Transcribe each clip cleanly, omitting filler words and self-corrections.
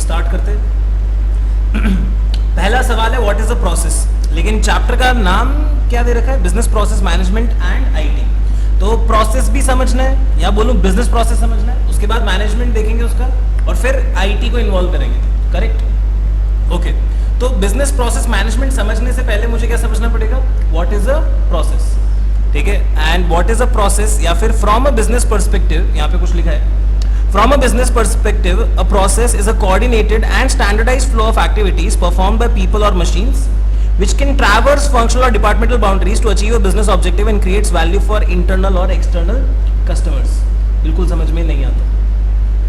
Start करते हैं। पहला सवाल है व्हाट इज अ प्रोसेस, लेकिन चैप्टर का नाम क्या दे रखा है, business process management and IT. तो प्रोसेस भी समझना है या बोलूं बिजनेस प्रोसेस समझना है, उसके बाद मैनेजमेंट देखेंगे उसका, और फिर आईटी को इन्वॉल्व करेंगे। Correct, okay. तो बिजनेस प्रोसेस मैनेजमेंट समझने से पहले मुझे क्या समझना पड़ेगा, व्हाट इज अ प्रोसेस, ठीक है। And what is a process, या फिर फ्रॉम अ बिजनेस पर्सपेक्टिव, यहाँ पे कुछ लिखा है, from a business perspective a process is a coordinated and standardised flow of activities performed by people और machines which can traverse functional or departmental boundaries to achieve a business objective and creates value for internal or external customers। बिल्कुल समझ में नहीं आता,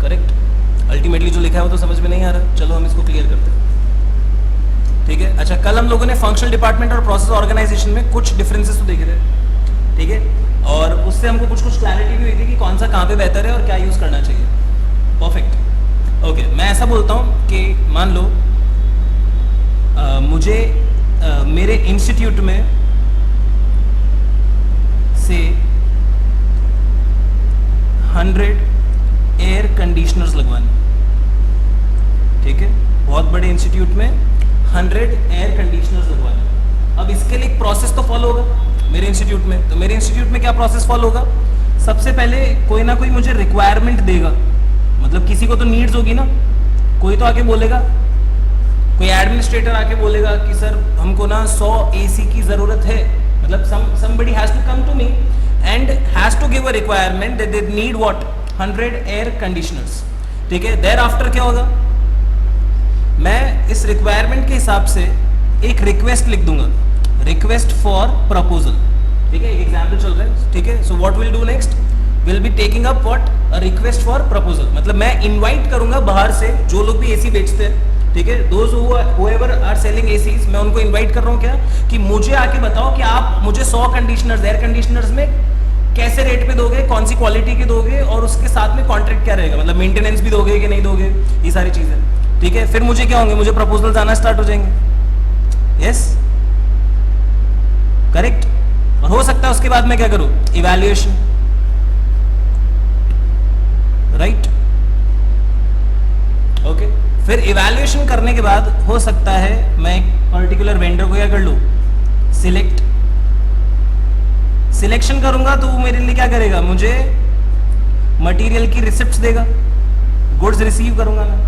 correct. Ultimately जो लिखा है वो तो समझ में नहीं आ रहा, चलो हम इसको क्लियर करते हैं, ठीक है। अच्छा, कल हम लोगों ने फंक्शनल डिपार्टमेंट और प्रोसेस ऑर्गेनाइजेशन में कुछ डिफरेंसेस तो देखे थे, ठीक है, और उससे हमको कुछ क्लैरिटी भी हुई थी कि कौन सा कहाँ पे बेहतर है और क्या यूज करना चाहिए। Perfect, okay. मैं ऐसा बोलता हूँ कि मान लो मुझे मेरे इंस्टीट्यूट में से 100 एयर कंडीशनर्स लगवाने, ठीक है, बहुत बड़े इंस्टीट्यूट में 100 एयर कंडीशनर्स लगवाने। अब इसके लिए एक प्रोसेस तो फॉलो होगा मेरे इंस्टीट्यूट में। तो मेरे इंस्टीट्यूट में क्या प्रोसेस फॉलो होगा, सबसे पहले कोई ना कोई मुझे रिक्वायरमेंट देगा, मतलब किसी को तो नीड्स होगी ना, कोई तो आके बोलेगा, कोई एडमिनिस्ट्रेटर आके बोलेगा कि सर हमको ना 100 एसी की जरूरत है, मतलब somebody has to come to me and has to give a requirement that they need what 100 air conditioners, ठीक है। thereafter क्या होगा, मैं इस रिक्वायरमेंट के हिसाब से एक रिक्वेस्ट लिख दूंगा, रिक्वेस्ट फॉर प्रपोजल, ठीक है, एग्जाम्पल चल रहा है, ठीक है। So what will do next, will be taking up what a request for proposal, मतलब मैं इनवाइट करूंगा बाहर से जो लोग भी एसी बेचते हैं, ठीक है, those whoever are selling ACs, मैं उनको इनवाइट कर रहा हूँ क्या, कि मुझे आके बताओ कि आप मुझे 100 कंडीशनर्स, एयर कंडीशनर्स में कैसे रेट पे दोगे, कौन सी क्वालिटी के दोगे, और उसके साथ में कॉन्ट्रैक्ट क्या रहेगा, मतलब मेंटेनेंस भी दोगे कि नहीं दोगे, ये सारी चीजें, ठीक है। फिर मुझे क्या होंगे, मुझे प्रपोजल्स आना स्टार्ट हो जाएंगे, यस, करेक्ट। और हो सकता है उसके बाद मैं क्या करूँ, इवैल्यूएशन, राइट, ओके। फिर इवैल्यूएशन करने के बाद हो सकता है मैं एक पर्टिकुलर वेंडर को क्या कर लूं, सिलेक्शन करूंगा, तो वो मेरे लिए क्या करेगा, मुझे मटेरियल की रिसिप्ट्स देगा, गुड्स रिसीव करूंगा मैं,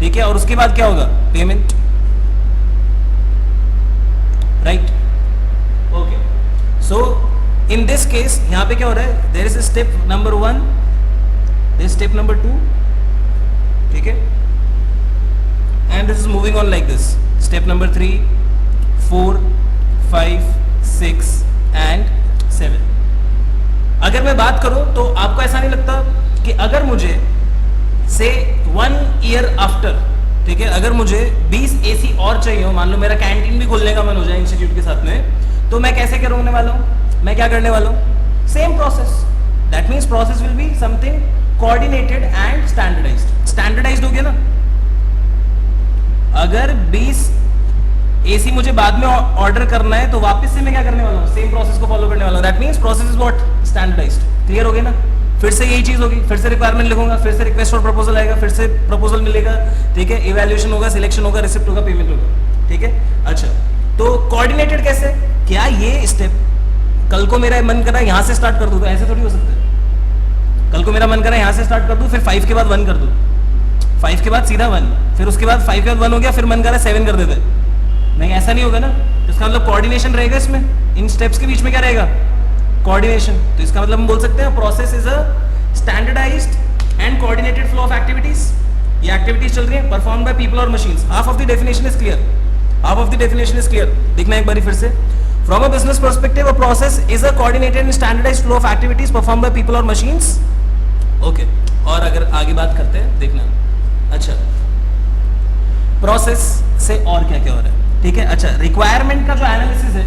ठीक है, और उसके बाद क्या होगा, payment, right, okay. So in this case यहां पे क्या हो रहा है, there is step number 1, there is step number 2, ठीक है, and this is moving on like this, step number 3, 4, 5, 6 and 7। अगर मैं बात करूं तो आपको ऐसा नहीं लगता कि अगर मुझे से 1 year आफ्टर, ठीक है, अगर मुझे 20 एसी और चाहिए हो, मान लो मेरा कैंटीन भी खोलने का मन हो जाए इंस्टीट्यूट के साथ में, तो मैं कैसे करने वाला हूं, मैं क्या करने वाला हूं, same process, that means process will be something coordinated and standardised. Standardised हो गया ना, अगर 20 एसी मुझे बाद में ऑर्डर करना है तो वापस से मैं क्या करने वाला हूँ, सेम प्रोसेस को फॉलो करने वाला हूँ, that means process is what, standardised. Clear हो गया ना, फिर से यही चीज होगी, फिर से रिक्वायरमेंट लिखूंगा, फिर से रिक्वेस्ट और प्रपोजल आएगा, फिर से प्रपोजल मिलेगा, ठीक है, इवैल्यूएशन होगा, सिलेक्शन होगा, रिसिप्ट होगा, पेमेंट होगा, ठीक है। अच्छा, तो कोऑर्डिनेटेड कैसे, क्या ये स्टेप कल को मेरा मन करा यहां से स्टार्ट कर दूं, तो ऐसे थोड़ी हो सकता है, कल को मेरा मन करा यहां से स्टार्ट कर दूं, फिर 5 के बाद 1 कर दूं, 5 के बाद सीधा 1, फिर उसके बाद 5 के बाद 1 हो गया, फिर मन करा 7 कर देते, नहीं, ऐसा नहीं होगा ना। इसका मतलब कोऑर्डिनेशन रहेगा, इसमें इन स्टेप्स के बीच में क्या रहेगा, कोऑर्डिनेशन। तो इसका मतलब हम बोल सकते हैं process is a standardised and coordinated flow of activities. ये एक्टिविटीज चल रही है परफॉर्म बाय पीपल और machines. Half of the definition is clear, half of the definition is clear. देखना एक बार फिर से, from a business perspective a process is a coordinated and standardised flow of activities perform by people और machines, okay. और अगर आगे बात करते हैं, देखना, अच्छा, प्रोसेस से और क्या क्या हो रहा है, ठीक है। अच्छा, रिक्वायरमेंट का जो एनालिसिस है,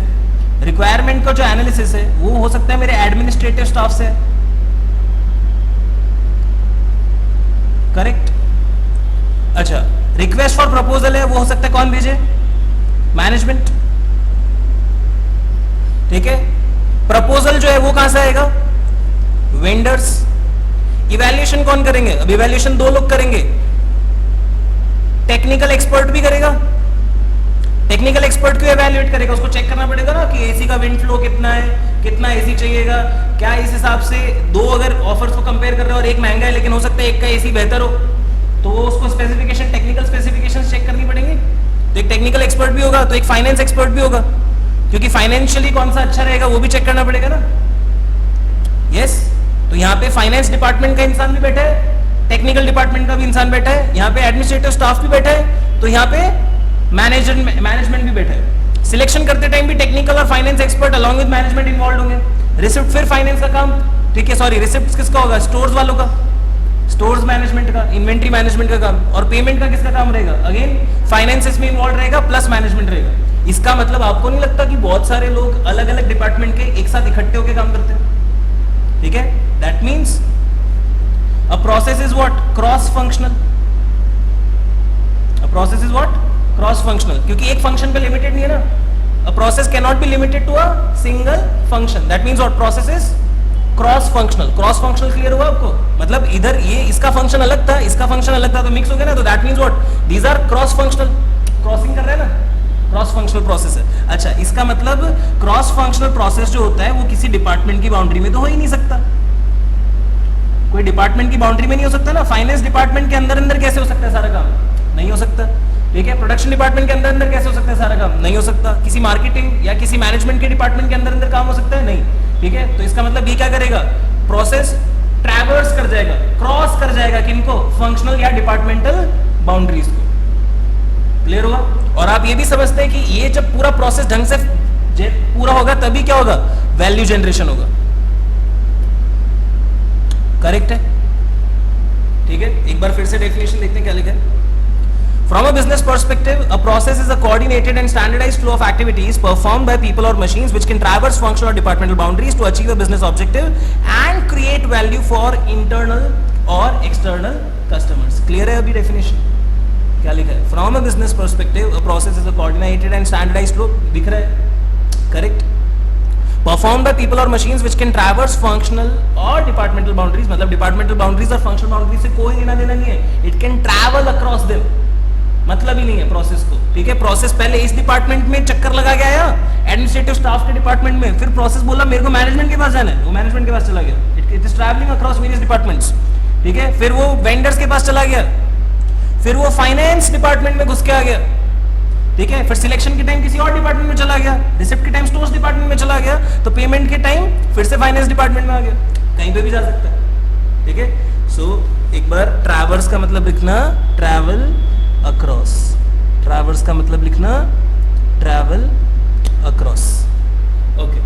रिक्वायरमेंट का जो एनालिसिस है वो हो सकता है मेरे एडमिनिस्ट्रेटिव स्टाफ से, करेक्ट। अच्छा, रिक्वेस्ट फॉर प्रपोजल है, वो हो सकता है कौन भेजे, मैनेजमेंट, ठीक है। प्रपोजल जो है वो कहां से आएगा, वेंडर्स। इवैल्यूएशन कौन करेंगे, अब इवैल्यूएशन 2 लोग करेंगे, टेक्निकल एक्सपर्ट भी करेगा। टेक्निकल एक्सपर्ट क्यों एवेल्युएट करेगा? उसको चेक करना पड़ेगा ना कि एसी का विंड फ्लो कितना है, कितना एसी चाहिएगा, क्या इस हिसाब से दो अगर ऑफर्स को कंपेयर कर रहे हो और एक महंगा है लेकिन हो सकता है एक का एसी बेहतर हो, तो वो उसको स्पेसिफिकेशन, टेक्निकल स्पेसिफिकेशन चेक करनी पड़ेंगी। तो एक टेक्निकल एक्सपर्ट भी होगा, तो एक फाइनेंस एक्सपर्ट भी होगा, क्योंकि फाइनेंशियली कौन सा अच्छा रहेगा वो भी चेक करना पड़ेगा ना। यस, तो यहाँ पे फाइनेंस डिपार्टमेंट का इंसान भी बैठा है, टेक्निकल डिपार्टमेंट का भी इंसान बैठा है, यहाँ पे एडमिनिस्ट्रेटिव स्टाफ भी बैठा है, तो यहाँ पे मैनेजमेंट भी बैठा है। सिलेक्शन करते टाइम भी टेक्निकल और finance expert along with management involve होंगे। रिसिप्ट फिर फाइनेंस का काम, ठीक है, सॉरी रिसिप्ट किसका होगा? स्टोर्स वालों का, स्टोर्स मैनेजमेंट का, इन्वेंट्री मैनेजमेंट का काम। और पेमेंट का किसका काम रहेगा? अगेन फाइनेंस इसमें इन्वॉल्व रहेगा प्लस मैनेजमेंट रहेगा। इसका मतलब आपको नहीं लगता कि बहुत सारे लोग अलग अलग डिपार्टमेंट के एक साथ इकट्ठे होकर काम करते हैं? ठीक है, that means a process is what? Cross functional. A process is what? Cross functional, क्योंकि एक फंक्शन पे लिमिटेड नहीं है ना। A process can not be limited to a single function, that means what? Process is cross functional. Cross functional clear हुआ आपको? मतलब इधर ये इसका फंक्शन अलग था, इसका फंक्शन अलग था, तो मिक्स हो गया ना, तो that means what? These are cross functional. Crossing कर रहे हैं ना, क्रॉस फंक्शनल प्रोसेस है। अच्छा, इसका मतलब क्रॉस फंक्शनल प्रोसेस जो होता है वो किसी डिपार्टमेंट की बाउंड्री में तो हो ही नहीं सकता। कोई डिपार्टमेंट की बाउंड्री में नहीं हो सकता ना। फाइनेंस डिपार्टमेंट के अंदर अंदर कैसे हो सकता है सारा काम? नहीं हो सकता। ठीक है, प्रोडक्शन डिपार्टमेंट के अंदर अंदर कैसे हो सकता है सारा काम? नहीं हो सकता। किसी मार्केटिंग या किसी मैनेजमेंट के डिपार्टमेंट के अंदर अंदर काम हो सकता है? नहीं। ठीक है, तो इसका मतलब ये क्या करेगा? प्रोसेस ट्रैवर्स कर जाएगा, क्रॉस कर जाएगा किनको? फंक्शनल या डिपार्टमेंटल बाउंड्रीज को। क्लियर हुआ? और आप ये भी समझते हैं कि ये जब पूरा प्रोसेस ढंग से पूरा होगा तभी क्या होगा? वैल्यू जनरेशन होगा। करेक्ट है? ठीक है, एक बार फिर से डेफिनेशन देखते हैं क्या लिखा है। From a business perspective, a process is a coordinated and standardized flow of activities performed by people or machines which can traverse functional or departmental boundaries to achieve a business objective and create value for internal or external customers. Clear है अभी definition? क्या लिखा है? From a business perspective, a process is a coordinated and standardized flow. दिख रहा है? Correct? Performed by people or machines which can traverse functional or departmental boundaries. मतलब departmental boundaries और functional boundaries से कोई लेना देना नहीं है. It can travel across them. मतलब ही नहीं है प्रोसेस को। ठीक है, प्रोसेस पहले इस डिपार्टमेंट में चक्कर लगा के आया, एडमिनिस्ट्रेटिव स्टाफ के डिपार्टमेंट में, फिर प्रोसेस बोला मेरे को मैनेजमेंट के पास जाना है, वो मैनेजमेंट के पास चला गया। It is travelling across various departments. ठीक है, फिर वो वेंडर्स के पास चला गया, फिर वो फाइनेंस डिपार्टमेंट में घुस के आ गया। ठीक है, फिर सिलेक्शन के टाइम किसी और डिपार्टमेंट में चला गया, रिसिप्ट के टाइम स्टोर्स डिपार्टमेंट में चला गया, तो पेमेंट के टाइम फिर से फाइनेंस डिपार्टमेंट में आ गया। कहीं पे भी जा सकता है। ठीक है, सो एक बार ट्रैवर्स का मतलब लिखना ट्रैवल अक्रॉस। ट्रैवर्स का मतलब लिखना travel across. Okay,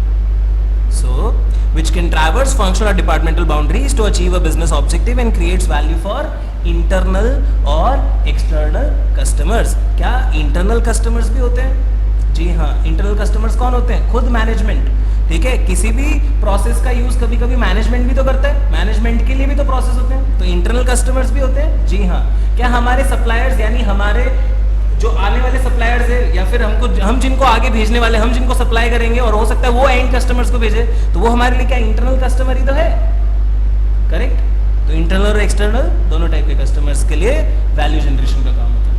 so which can traverse functional or departmental boundaries to achieve a business objective and creates value for internal और external customers। क्या internal customers भी होते हैं? जी हाँ, internal customers कौन होते हैं? खुद मैनेजमेंट। ठीक है, किसी भी प्रोसेस का यूज कभी कभी मैनेजमेंट भी तो करता है, मैनेजमेंट के लिए भी तो प्रोसेस होते हैं, तो इंटरनल कस्टमर्स भी होते हैं। जी हाँ, क्या हमारे सप्लायर्स यानी हमारे जो आने वाले सप्लायर्स है या फिर हम जिनको आगे भेजने वाले, हम जिनको सप्लाई करेंगे और हो सकता है वो एंड कस्टमर्स को भेजे, तो वो हमारे लिए क्या इंटरनल कस्टमर ही तो है। करेक्ट? तो इंटरनल और एक्सटर्नल दोनों टाइप के कस्टमर्स के लिए वैल्यू जनरेशन का काम होता है।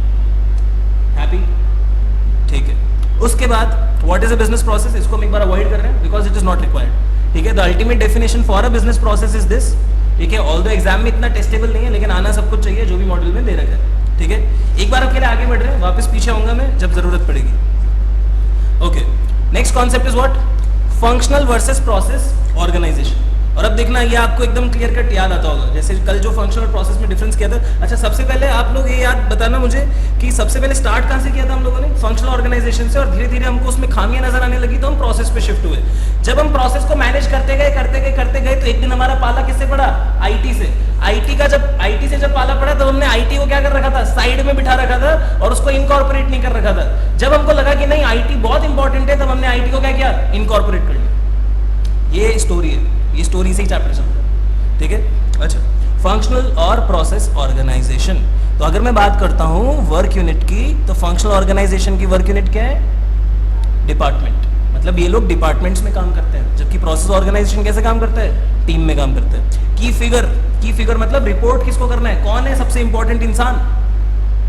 हैप्पी? ठीक है, उसके बाद what is a business process? इसको हम एक बार अवॉइड कर रहे हैं because it is not required. ठीक है, the ultimate definition for a business process is this. ठीक है, ऑल्दो एग्जाम में इतना टेस्टेबल नहीं है लेकिन आना सब कुछ चाहिए जो भी मॉड्यूल में दे रखा है। ठीक है, एक बार अकेले आगे बढ़ रहे हैं, वापस पीछे आऊंगा मैं जब जरूरत पड़ेगी। Okay, next concept is what? Functional versus process organisation. और अब देखना ये आपको एकदम क्लियर कट याद आता होगा, जैसे कल जो फंक्शनल प्रोसेस में डिफरेंस किया था। अच्छा, सबसे पहले आप लोग ये याद बताना मुझे कि सबसे पहले स्टार्ट कहाँ से किया था हम लोगों ने? फंक्शनल ऑर्गेनाइजेशन से, और धीरे धीरे हमको उसमें खामियां नजर आने लगी तो हम प्रोसेस पे शिफ्ट हुए। जब हम प्रोसेस को मैनेज करते गए तो एक दिन हमारा पाला किससे पड़ा? आईटी से। आईटी से जब पाला पड़ा तो हमने आईटी को क्या कर रखा था? साइड में बिठा रखा था और उसको इनकॉर्पोरेट नहीं कर रखा था। जब हमको लगा कि नहीं आईटी बहुत इंपॉर्टेंट है, तब हमने आईटी को क्या किया? इनकॉर्पोरेट कर लिया। ये स्टोरी है, ये स्टोरी से ही चैप्टर चलता है। ठीक है, अच्छा, फंक्शनल और प्रोसेस ऑर्गेनाइजेशन। तो अगर मैं बात करता हूं वर्क यूनिट की, तो फंक्शनल ऑर्गेनाइजेशन की वर्क यूनिट क्या है? डिपार्टमेंट। मतलब ये लोग डिपार्टमेंट्स में काम करते हैं, जबकि प्रोसेस ऑर्गेनाइजेशन कैसे काम करता है? टीम में काम करता है। की फिगर मतलब रिपोर्ट किसको करना है? कौन है सबसे इंपॉर्टेंट इंसान?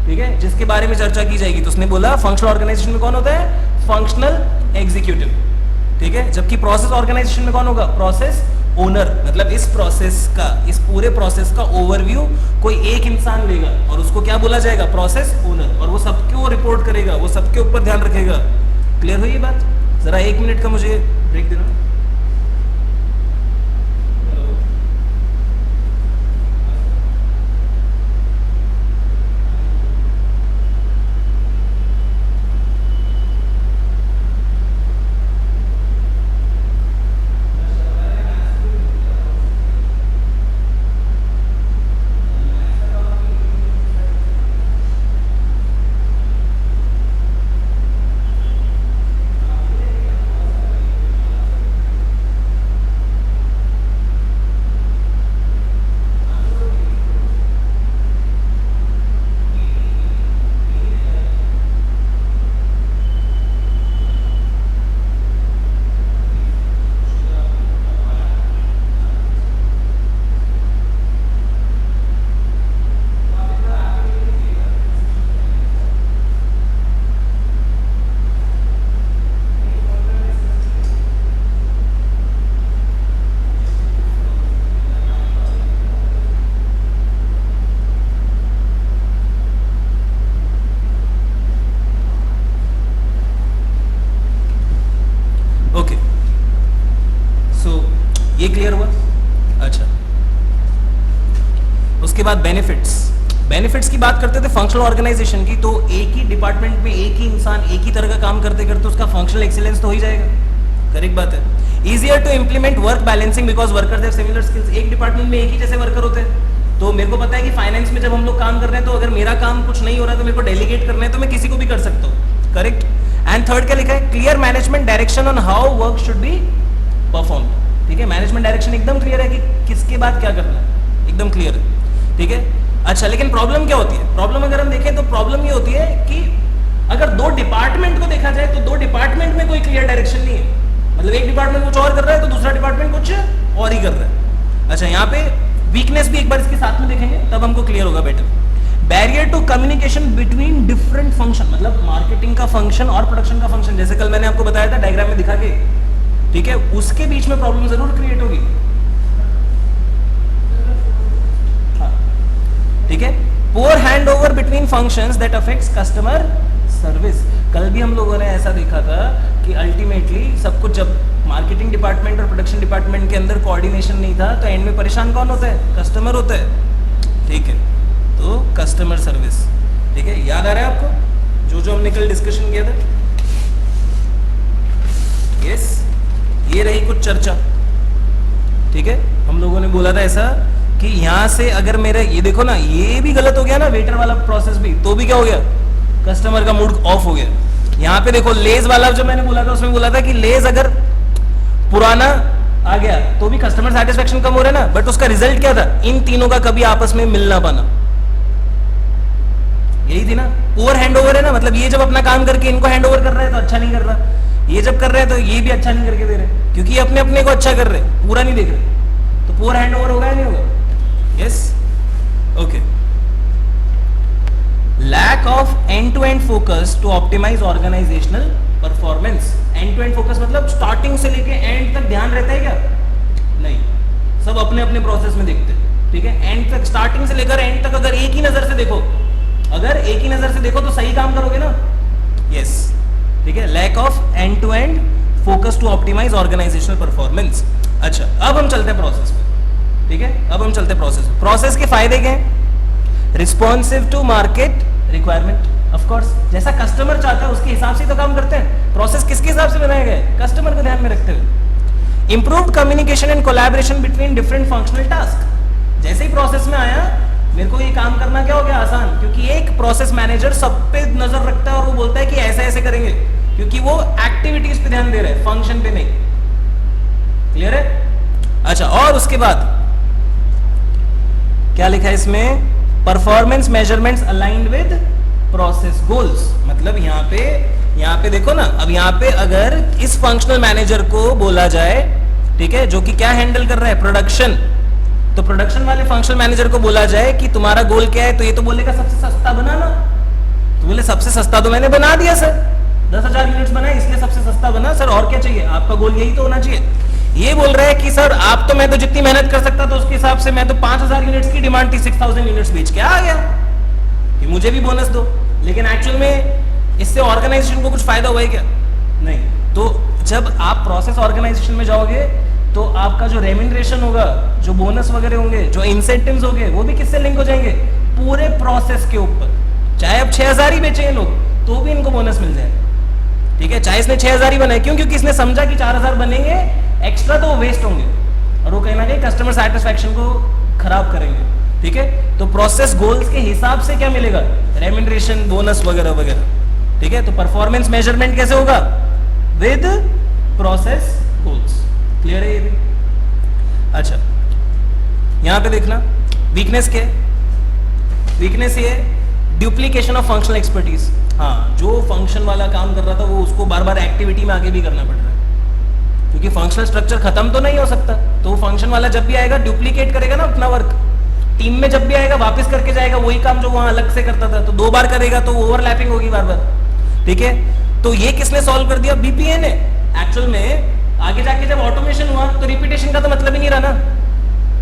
ठीक है, जिसके बारे में चर्चा की जाएगी। तो उसने बोला फंक्शनल ऑर्गेनाइजेशन में कौन होता है, फंक्शनल एग्जीक्यूटिव, ठीक है, जबकि प्रोसेस ऑर्गेनाइजेशन में कौन होगा, प्रोसेस ओनर। मतलब इस प्रोसेस का, इस पूरे प्रोसेस का ओवरव्यू कोई एक इंसान लेगा और उसको क्या बोला जाएगा, प्रोसेस ओनर, और वो सबको रिपोर्ट करेगा, वो सबके ऊपर ध्यान रखेगा। क्लियर हुई ये बात? जरा 1 मिनट का मुझे ब्रेक देना। ओके, सो ये क्लियर हुआ? अच्छा, उसके बाद बेनिफिट्स की बात करते थे फंक्शनल ऑर्गेनाइजेशन की। तो एक ही डिपार्टमेंट में एक ही इंसान एक ही तरह का काम करते करते उसका फंक्शनल एक्सीलेंस तो हो ही जाएगा। करेक्ट बात है। Easier to implement work balancing because workers have similar skills. एक डिपार्टमेंट में एक ही जैसे वर्कर होते हैं। तो मेरे को पता है कि फाइनेंस में जब हम लोग काम कर रहे हैं तो अगर मेरा काम कुछ नहीं हो रहा है तो मेरे को डेलीगेट करना है तो मैं किसी को भी कर सकता हूँ। करेक्ट। एंड थर्ड क्या लिखा है, clear management direction on how work should be perform. ठीक है, मैनेजमेंट डायरेक्शन एकदम क्लियर है कि किसके बाद क्या करना है, एकदम क्लियर है। ठीक है, अच्छा, लेकिन प्रॉब्लम क्या होती है? प्रॉब्लम अगर हम देखें तो प्रॉब्लम ये होती है कि अगर दो डिपार्टमेंट को देखा जाए तो दो डिपार्टमेंट में कोई क्लियर डायरेक्शन नहीं है। मतलब एक डिपार्टमेंट कुछ और कर रहा है तो दूसरा डिपार्टमेंट कुछ और ही कर रहा है। अच्छा, यहाँ पे वीकनेस भी एक बार इसके साथ में देखेंगे तब हमको क्लियर होगा better. Barrier to communication between different function, मतलब मार्केटिंग का फंक्शन और प्रोडक्शन का फंक्शन, जैसे कल मैंने आपको बताया था डायग्राम में दिखा के, ठीक है, उसके बीच में प्रॉब्लम जरूर क्रिएट होगी। ठीक है, poor handover between functions that affects customer service. कल भी हम लोगों ने ऐसा देखा था कि अल्टीमेटली सब कुछ, जब मार्केटिंग डिपार्टमेंट और प्रोडक्शन डिपार्टमेंट के अंदर कोऑर्डिनेशन नहीं था तो एंड में परेशान कौन होता है? कस्टमर होता है। ठीक है, तो कस्टमर सर्विस, ठीक है, याद आ रहा है आपको जो हमने कल डिस्कशन किया था? यस, ये रही कुछ चर्चा। ठीक है, हम लोगों ने बोला था ऐसा कि यहां से अगर मेरे, ये देखो ना, ये भी गलत हो गया ना, वेटर वाला प्रोसेस भी, तो भी क्या हो गया? कस्टमर का मूड ऑफ हो गया। यहाँ पे देखो लेज वाला जो मैंने बोला था, उसमें बोला था कि लेज अगर पुराना आ गया तो भी कस्टमर सेटिस्फेक्शन कम हो रहा है ना, बट उसका रिजल्ट क्या था? इन तीनों का कभी आपस में मिल ना पाना। यही थी ना, पुअर हैंडओवर है ना, मतलब ये जब अपना काम करके इनको हैंडओवर कर रहा है तो अच्छा नहीं कर रहा, ये जब कर रहे हैं तो ये भी अच्छा नहीं करके दे रहे, क्योंकि अपने अपने को अच्छा कर रहे, पूरा नहीं देख रहे। तो पुअर हैंडओवर होगा या नहीं होगा? Yes, okay. Lack of end to end focus to optimise organisational performance. End to end focus मतलब स्टार्टिंग से लेके एंड तक ध्यान रहता है क्या? नहीं, सब अपने अपने प्रोसेस में देखते हैं। ठीक है, एंड तक, स्टार्टिंग से लेकर एंड तक अगर एक ही नजर से देखो, अगर एक ही नजर से देखो तो सही काम करोगे ना। यस, ठीक है, lack of end to end focus to optimise organisational performance. अच्छा, अब हम चलते हैं प्रोसेस पे। ठीक है, अब हम चलते हैं प्रोसेस। प्रोसेस के फायदे क्या हैं? Responsive to market requirement, of course, जैसा कस्टमर चाहता है उसके हिसाब से तो काम करते हैं। प्रोसेस किसके हिसाब से बनाया गया है? कस्टमर को ध्यान में रखते हुए। Improved communication and collaboration between different functional task. जैसे ही प्रोसेस में आया, मेरे को ये काम करना क्या हो गया? आसान, क्योंकि एक प्रोसेस मैनेजर सब पे नजर रखता है और वो बोलता है कि ऐसे ऐसे करेंगे, क्योंकि वो एक्टिविटीज पे ध्यान दे रहे हैं, फंक्शन पे नहीं। क्लियर है? अच्छा, और उसके बाद क्या लिखा है इसमें? Performance measurements aligned with process goals. मतलब यहाँ पे देखो ना, अब यहाँ पे अगर इस फंक्शनल मैनेजर को बोला जाए, ठीक है, जो कि क्या हैंडल कर रहा है? प्रोडक्शन, तो प्रोडक्शन वाले फंक्शनल मैनेजर को बोला जाए कि तुम्हारा गोल क्या है, तो ये तो बोलेगा सबसे सस्ता बनाना, बोले सबसे सस्ता तो मैंने बना दिया सर, 10,000 यूनिट्स बनाए इसलिए सबसे सस्ता बना सर, और क्या चाहिए, आपका गोल यही तो होना चाहिए। ये बोल रहा है कि सर आप तो, मैं तो जितनी मेहनत कर सकता था उसके हिसाब से मैं तो 5,000 यूनिट्स की डिमांड थी, 6,000 यूनिट्स बेच के आ गया कि मुझे भी बोनस दो। लेकिन एक्चुअल में इससे ऑर्गेनाइजेशन को कुछ फायदा हुआ है क्या? नहीं। तो जब आप प्रोसेस ऑर्गेनाइजेशन में जाओगे तो आपका जो रेम्यूनरेशन होगा, जो बोनस वगैरह होंगे, जो इंसेंटिव्स होंगे, वो भी किससे लिंक हो जाएंगे? पूरे प्रोसेस के ऊपर। चाहे अब 6,000 ही बेचे लोग तो भी इनको बोनस मिल जाएगा, ठीक है। चाहे इसने 6,000 ही बनाए, क्यों? क्योंकि इसने समझा कि 4,000 बनेंगे एक्स्ट्रा तो वो वेस्ट होंगे और वो कहीं ना कहीं कस्टमर सेटिस्फैक्शन को खराब करेंगे, ठीक है। तो प्रोसेस गोल्स के हिसाब से क्या मिलेगा? रेम्यूनरेशन, बोनस वगैरह वगैरह, ठीक है। तो परफॉर्मेंस मेजरमेंट कैसे होगा? With process goals. क्लियर है ये भी? अच्छा, यहां पे देखना वीकनेस क्या है। वीकनेस ये है ड्यूप्लीकेशन ऑफ फंक्शनल एक्सपर्टीज। हाँ, जो फंक्शन वाला काम कर रहा था वो उसको बार बार एक्टिविटी में आगे भी करना पड़ रहा है, क्योंकि फंक्शनल स्ट्रक्चर खत्म तो नहीं हो सकता। तो फंक्शन वाला जब भी आएगा डुप्लीकेट करेगा ना अपना वर्क, टीम में जब भी आएगा वापस करके जाएगा वही काम जो वहां अलग से करता था, तो 2 बार करेगा तो ओवरलैपिंग होगी बार बार, ठीक है। तो ये किसने सॉल्व कर दिया? बीपीए ने। एक्चुअल में आगे जाके जब ऑटोमेशन हुआ तो रिपीटेशन का तो मतलब ही नहीं रहा ना।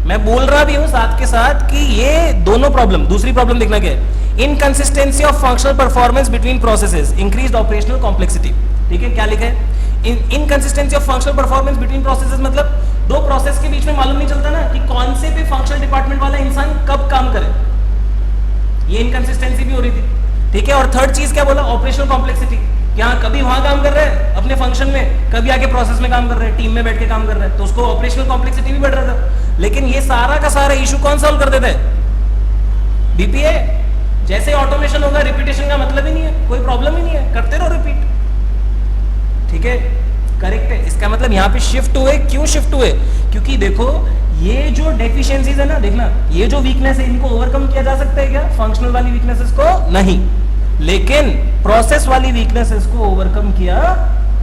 मैं बोल रहा भी हूं साथ के साथ कि ये दोनों प्रॉब्लम, दूसरी प्रॉब्लम देखना क्या है? Inconsistency of functional performance between processes, increased operational complexity, ठीक है। क्या लिखा है? Inconsistency of functional performance between processes, मतलब दो प्रोसेस के बीच में मालूम नहीं चलता ना कि कौन से भी फंक्शनल डिपार्टमेंट वाला इंसान कब काम करे, ये इनकंसिस्टेंसी भी हो रही थी, ठीक है। और थर्ड चीज क्या बोला? Operational complexity. क्या कभी वहां काम कर रहे हैं अपने फंक्शन में, कभी आगे प्रोसेस में काम कर रहे हैं, टीम में बैठ के काम कर रहे हैं, तो उसको ऑपरेशनल कॉम्प्लेक्सिटी भी बढ़ रहा था। लेकिन ये सारा का सारा इशू कौन सॉल्व कर देता है? बीपीए। जैसे ऑटोमेशन होगा रिपीटेशन का मतलब ही नहीं है, कोई प्रॉब्लम ही नहीं है, करते रहो रिपीट, ठीक है। करेक्ट है। इसका मतलब यहाँ पे शिफ्ट हुए। क्यों शिफ्ट हुए? क्योंकि देखो ये जो डेफिशिएंसीज है ना, देखना ये जो वीकनेस है इनको ओवरकम किया जा सकता है क्या? फंक्शनल वाली वीकनेसेस को नहीं, लेकिन प्रोसेस वाली वीकनेसेस को ओवरकम किया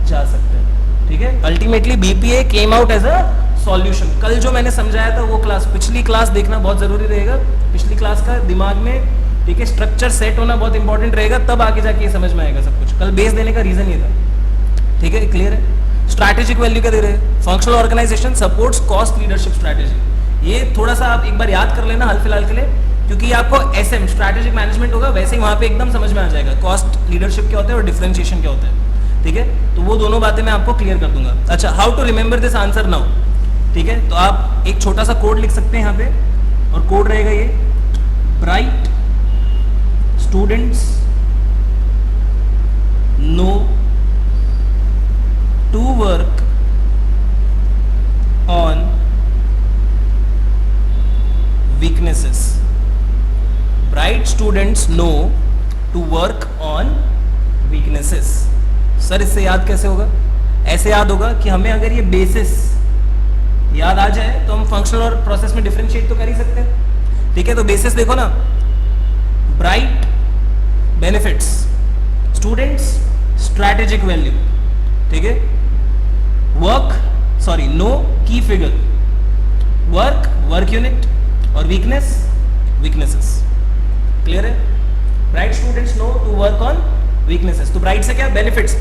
जा सकता है, ठीक है। Ultimately BPA came out as a solution. कल जो मैंने समझाया था वो क्लास, पिछली क्लास देखना बहुत जरूरी रहेगा, पिछली क्लास का दिमाग में, ठीक है, स्ट्रक्चर सेट होना बहुत इंपॉर्टेंट रहेगा, तब आगे जाके ये समझ में आएगा सब कुछ। कल बेस देने का रीजन ये था, ठीक है। क्लियर है? स्ट्रैटेजिक वैल्यू क्या दे रहे हैं? Functional organisation supports cost leadership strategy. ये थोड़ा सा आप एक बार याद कर लेना हाल फिलहाल के लिए, क्योंकि आपको एसएम स्ट्रैटेजिक मैनेजमेंट होगा वैसे ही वहां पे एकदम समझ में आ जाएगा कॉस्ट लीडरशिप क्या होता है और डिफरेंशिएशन क्या होता है, ठीक है। तो वो दोनों बातें मैं आपको क्लियर कर दूंगा। अच्छा, how to remember this answer now, ठीक है। तो आप एक छोटा सा कोड लिख सकते हैं यहाँ पे, और कोड रहेगा ये: bright students know to work on weaknesses. Bright students know to work on weaknesses. Sir इससे याद कैसे होगा? ऐसे याद होगा कि हमें अगर ये बेसिस याद आ जाए तो हम फंक्शनल और प्रोसेस में डिफरेंशिएट तो कर ही सकते हैं, ठीक है। तो बेसिस देखो ना, bright benefits, students strategic value, ठीक है। Know key figure, work unit, और वीकनेसेस। क्लियर है? Bright students know to work on weaknesses. तो ब्राइट से क्या? बेनिफिट्स,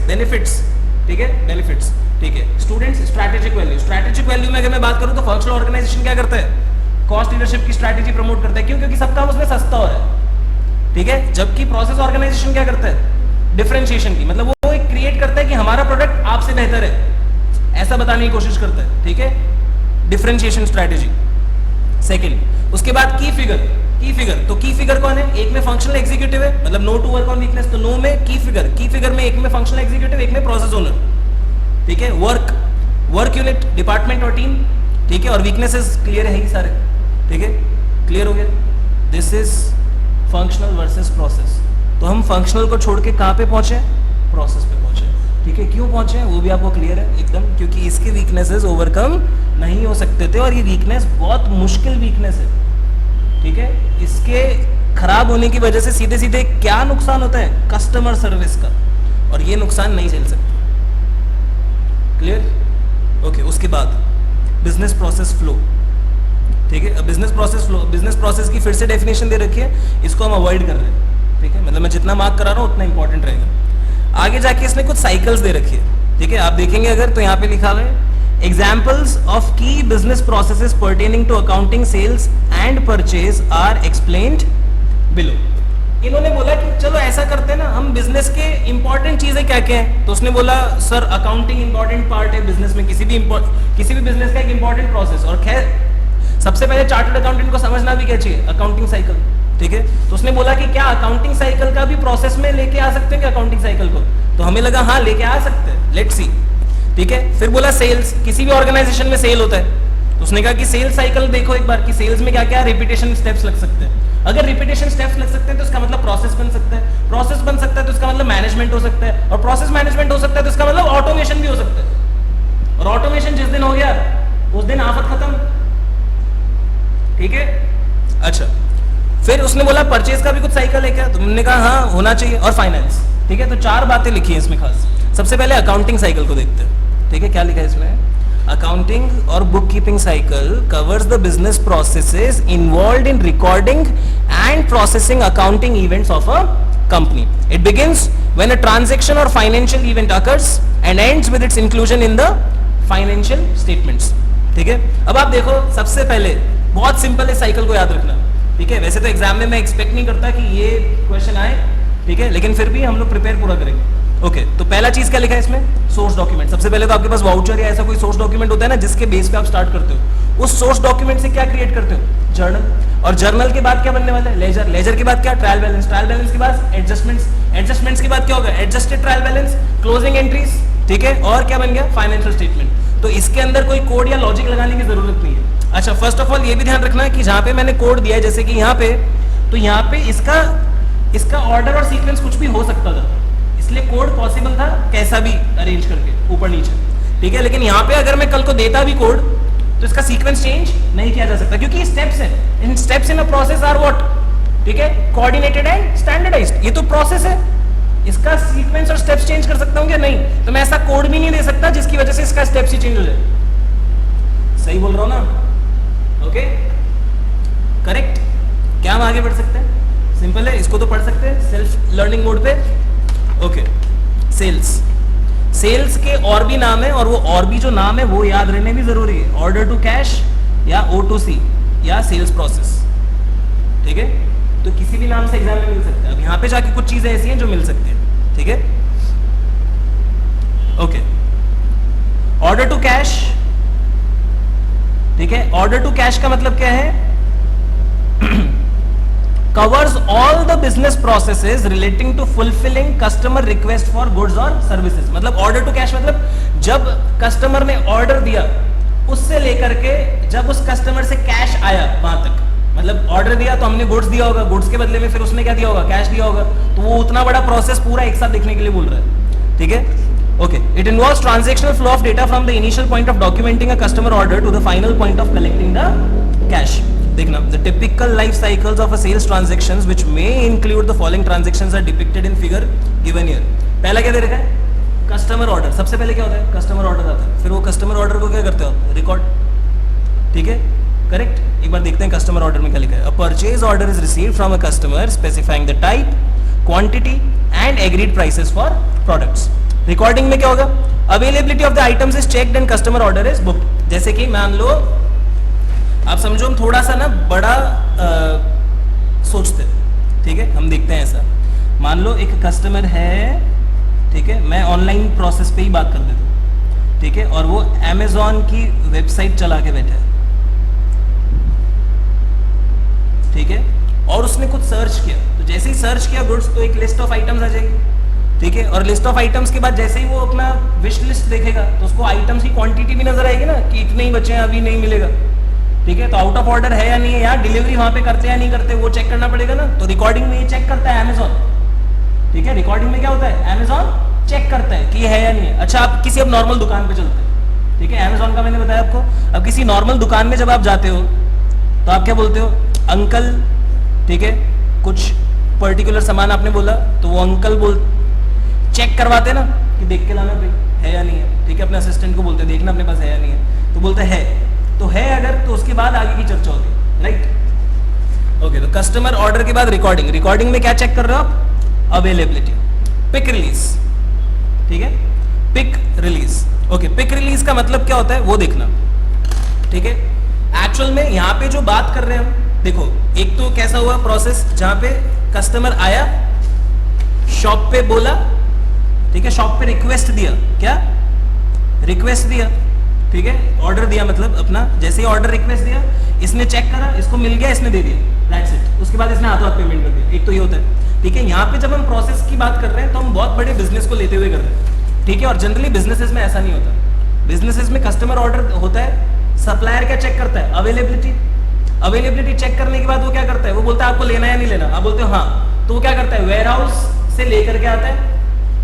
ठीक है, बेनिफिट्स, ठीक है। स्टूडेंट्स स्ट्रैटेजिक वैल्यू में अगर मैं बात करूं तो फंक्शनल ऑर्गेनाइजेशन क्या करता है? कॉस्ट लीडरशिप की स्ट्रैटेजी प्रमोट करता है। क्यों? क्योंकि सब काम उसमें सस्ता हो रहा है, ठीक है। जबकि प्रोसेस ऑर्गेनाइजेशन क्या करता है? डिफरेंशिएशन की, मतलब वो एक क्रिएट करता है कि हमारा प्रोडक्ट आपसे बेहतर है, ऐसा बताने की कोशिश करता है, ठीक है। Differentiation strategy second. उसके बाद की फिगर, तो की फिगर कौन है? एक में फंक्शनल एग्जीक्यूटिव है, मतलब know to work on weakness, तो नो में की फिगर में एक में फंक्शनल एग्जीक्यूटिव, एक में प्रोसेस ओनर, ठीक है। वर्क यूनिट, डिपार्टमेंट और टीम, ठीक है। और वीकनेसेस क्लियर है ही सारे, ठीक है, क्लियर हो गया। This is functional versus process. तो हम फंक्शनल को छोड़ के कहां पे पहुंचे? प्रोसेस पे पहुंचे, ठीक है। क्यों पहुंचे वो भी आपको क्लियर है एकदम, क्योंकि इसके वीकनेसेस ओवरकम नहीं हो सकते थे, और ये वीकनेस बहुत मुश्किल वीकनेस है, ठीक है। इसके खराब होने की वजह से सीधे सीधे क्या नुकसान होता है? कस्टमर सर्विस का, और ये नुकसान नहीं झेल सकते। क्लियर? ओके। उसके बाद बिजनेस प्रोसेस फ्लो, ठीक है। बिजनेस प्रोसेस की फिर से डेफिनेशन दे रखी है, इसको हम अवॉइड कर रहे हैं, ठीक है। मतलब मैं जितना जितना मार्क करा रहा हूं उतना इंपॉर्टेंट रहेगा। आगे जाके इसने कुछ साइकिल्स दे रखी है, ठीक है, आप देखेंगे अगर तो यहाँ पे लिखा हुआ है एग्जाम्पल्स ऑफ की business processes pertaining to accounting, sales and purchase are explained below. इन्होंने बोला कि चलो ऐसा करते हैं ना, हम बिजनेस के इंपॉर्टेंट चीजें क्या क्या है, तो उसने बोला सर अकाउंटिंग इंपॉर्टेंट पार्ट है बिजनेस में, किसी भी बिजनेस का एक इंपॉर्टेंट प्रोसेस। और खैर सबसे पहले चार्टर्ड अकाउंटेंट को समझना भी क्या चाहिए, अकाउंटिंग साइकिल, ठीक है। तो उसने बोला कि क्या अकाउंटिंग साइकिल का भी प्रोसेस में लेके आ सकते हैं क्या अकाउंटिंग साइकिल को, तो हमें लगा हाँ लेके आ सकते हैं, लेट्स सी, ठीक है। फिर बोला सेल्स, किसी भी ऑर्गेनाइजेशन में सेल होता है, तो उसने कहा कि सेल्स साइकिल देखो एक बार कि सेल्स में क्या क्या रिपीटेशन स्टेप्स लग सकते हैं। अगर रिपीटेशन स्टेप्स लग सकते हैं तो इसका मतलब प्रोसेस बन सकता है, प्रोसेस बन सकता है तो इसका मतलब मैनेजमेंट हो सकता है, और प्रोसेस मैनेजमेंट हो सकता है तो इसका मतलब ऑटोमेशन भी हो सकता है। और ऑटोमेशन जिस दिन हो गया उस दिन आफत खत्म, ठीक है। अच्छा, फिर उसने बोला परचेज का भी कुछ साइकिल है क्या, तो हमने कहा हाँ होना चाहिए, और फाइनेंस, ठीक है। तो चार बातें लिखी है इसमें खास। सबसे पहले अकाउंटिंग साइकिल को देखते हैं, ठीक है, क्या लिखा है इसमें। अकाउंटिंग और book keeping cycle covers the business processes involved in recording and processing accounting events of a company. It begins when a transaction or financial event occurs and ends with its inclusion in the financial statements. ठीक है। अब आप देखो सबसे पहले बहुत simple है cycle को याद रखना, ठीक है। वैसे तो एग्जाम में मैं एक्सपेक्ट नहीं करता कि ये क्वेश्चन आए, ठीक है, लेकिन फिर भी हम लोग प्रिपेयर पूरा करेंगे। ओके, तो पहला चीज क्या लिखा है इसमें, सोर्स डॉक्यूमेंट। सबसे पहले तो आपके पास वाउचर या ऐसा कोई सोर्स डॉक्यूमेंट होता है ना जिसके बेस पे आप स्टार्ट करते हो, उस सोर्स डॉक्यूमेंट से क्या क्रिएट करते हो, जर्नल। और जर्नल के बाद क्या बनने वाला है, लेजर। लेजर के बाद क्या, ट्रायल बैलेंस। ट्रायल बैलेंस के बाद एडजस्टमेंट्स। एडजस्टमेंट्स के बाद क्या होगा, adjusted trial balance, closing entries, ठीक है। और क्या बन गया, फाइनेंशियल स्टेटमेंट। तो इसके अंदर कोई कोड या लॉजिक लगाने की जरूरत नहीं है। अच्छा, फर्स्ट ऑफ ऑल ये भी ध्यान रखना है कि जहां पे मैंने कोड दिया है जैसे कि यहाँ पे, तो यहाँ पे इसका ऑर्डर और सीक्वेंस कुछ भी हो सकता था, इसलिए कोड पॉसिबल था कैसा भी अरेंज करके ऊपर नीचे, ठीक है। लेकिन यहाँ पे अगर मैं कल को देता भी कोड तो इसका सीक्वेंस चेंज नहीं किया जा सकता, क्योंकि स्टेप्स है, in steps in a process are what, ठीक है, कोऑर्डिनेटेड एंड स्टैंडर्डाइज्ड। ये तो प्रोसेस है, इसका सीक्वेंस और स्टेप्स चेंज कर सकता हूँ क्या, नहीं। तो मैं ऐसा कोड भी नहीं दे सकता जिसकी वजह से इसका स्टेप्स ही चेंज हो जाए। सही बोल रहा हूँ ना, ओके, करेक्ट। क्या हम आगे बढ़ सकते हैं, सिंपल है, इसको तो पढ़ सकते हैं सेल्फ लर्निंग मोड पे। Okay, sales. सेल्स के और भी नाम है, और वो और भी जो नाम है वो याद रहने भी जरूरी है, ऑर्डर टू कैश या O2C या सेल्स प्रोसेस, ठीक है। तो किसी भी नाम से एग्जाम में मिल सकता है। अब यहाँ पे जाके कुछ चीजें ऐसी हैं जो मिल सकती है, ठीक है। ओके, ऑर्डर टू कैश, ठीक है। ऑर्डर टू कैश का मतलब क्या है, covers all the business processes relating to fulfilling customer request for goods or services। मतलब ऑर्डर टू कैश मतलब जब कस्टमर ने ऑर्डर दिया उससे लेकर के जब उस कस्टमर से कैश आया वहां तक, मतलब ऑर्डर दिया तो हमने गुड्स दिया होगा, गुड्स के बदले में फिर उसने क्या दिया होगा, कैश दिया होगा, तो वो उतना बड़ा प्रोसेस पूरा एक साथ देखने के लिए बोल रहा है, ठीक है। Okay, it involves transactional flow of data from the initial point of documenting a customer order to the final point of collecting the cash. देखना, the typical life cycles of a sales transactions which may include the following transactions are depicted in figure given here। पहला क्या दे रखा है, customer order. सबसे पहले क्या होता है, कस्टमर ऑर्डर आता है, फिर वो कस्टमर ऑर्डर को क्या करते हो, रिकॉर्ड, ठीक है, करेक्ट। एक बार देखते हैं कस्टमर ऑर्डर में क्या लिखा है। अ purchase order is received from a customer specifying the type, quantity and agreed prices for products. Recording में क्या होगा, availability of the items is checked and customer order is booked. जैसे कि मान लो आप समझो हम थोड़ा सा ना बड़ा सोचते, ठीक है, हम देखते हैं ऐसा, मान लो एक कस्टमर है, ठीक है, मैं ऑनलाइन प्रोसेस पे ही बात कर देता हूँ, ठीक है, और वो अमेजॉन की वेबसाइट चला के बैठा है, ठीक है, और उसने कुछ सर्च किया, तो जैसे ही सर्च किया गुड्स तो एक लिस्ट ऑफ आइटम्स आ जाएगी, ठीक है, और लिस्ट ऑफ आइटम्स के बाद जैसे ही वो अपना विश लिस्ट देखेगा तो उसको आइटम्स की क्वांटिटी भी नजर आएगी ना कि इतने ही बचे हैं, अभी नहीं मिलेगा, ठीक है। तो आउट ऑफ ऑर्डर है या नहीं है, यार डिलीवरी वहां पे करते हैं या नहीं करते वो चेक करना पड़ेगा ना। तो रिकॉर्डिंग में ये चेक करता है अमेजॉन, ठीक है, रिकॉर्डिंग में क्या होता है, अमेजॉन चेक करता है कि ये है या नहीं है। अच्छा, आप किसी अब नॉर्मल दुकान पे चलते हैं, ठीक है, अमेजॉन का मैंने बताया आपको। अब किसी नॉर्मल दुकान में जब आप जाते हो तो आप क्या बोलते हो, अंकल, ठीक है, कुछ पर्टिकुलर सामान आपने बोला तो वो अंकल चेक करवाते ना कि देख के लाना भाई है या नहीं है, ठीक है, अपने असिस्टेंट को बोलते देखना अपने पास है या नहीं है, तो बोलते है, तो है अगर तो उसके बाद आगे की चर्चा होती है, राइट। ओके, तो कस्टमर ऑर्डर के बाद रिकॉर्डिंग। रिकॉर्डिंग में क्या चेक कर रहे हो आप, अवेलेबिलिटी, पिक रिलीज, ठीक है, pick release. Okay, pick release का मतलब क्या होता है वो देखना, ठीक है। एक्चुअल में यहां पे जो बात कर रहे हैं हम, देखो एक तो कैसा हुआ प्रोसेस जहां पे कस्टमर आया, शॉप पे बोला, ठीक है, शॉप पे रिक्वेस्ट दिया, क्या रिक्वेस्ट दिया, ठीक है, ऑर्डर दिया, मतलब अपना जैसे ही ऑर्डर रिक्वेस्ट दिया, इसने चेक करा, इसको मिल गया, इसने दे दिया, दैट्स इट। उसके बाद इसने हाथों हाथ पेमेंट कर दिया। एक तो ये होता है, ठीक है। यहाँ पे जब हम प्रोसेस की बात कर रहे हैं तो हम बहुत बड़े बिजनेस को लेते हुए कर रहे हैं, ठीक है। और जनरली बिजनेसेस में ऐसा नहीं होता। बिजनेसेस में कस्टमर ऑर्डर होता है, सप्लायर क्या चेक करता है, अवेलेबिलिटी। अवेलेबिलिटी चेक करने के बाद वो क्या करता है, वो बोलता है आपको लेना है या नहीं लेना, आप बोलते हो हाँ, तो वो क्या करता है, वेयर हाउस से लेकर के आता है,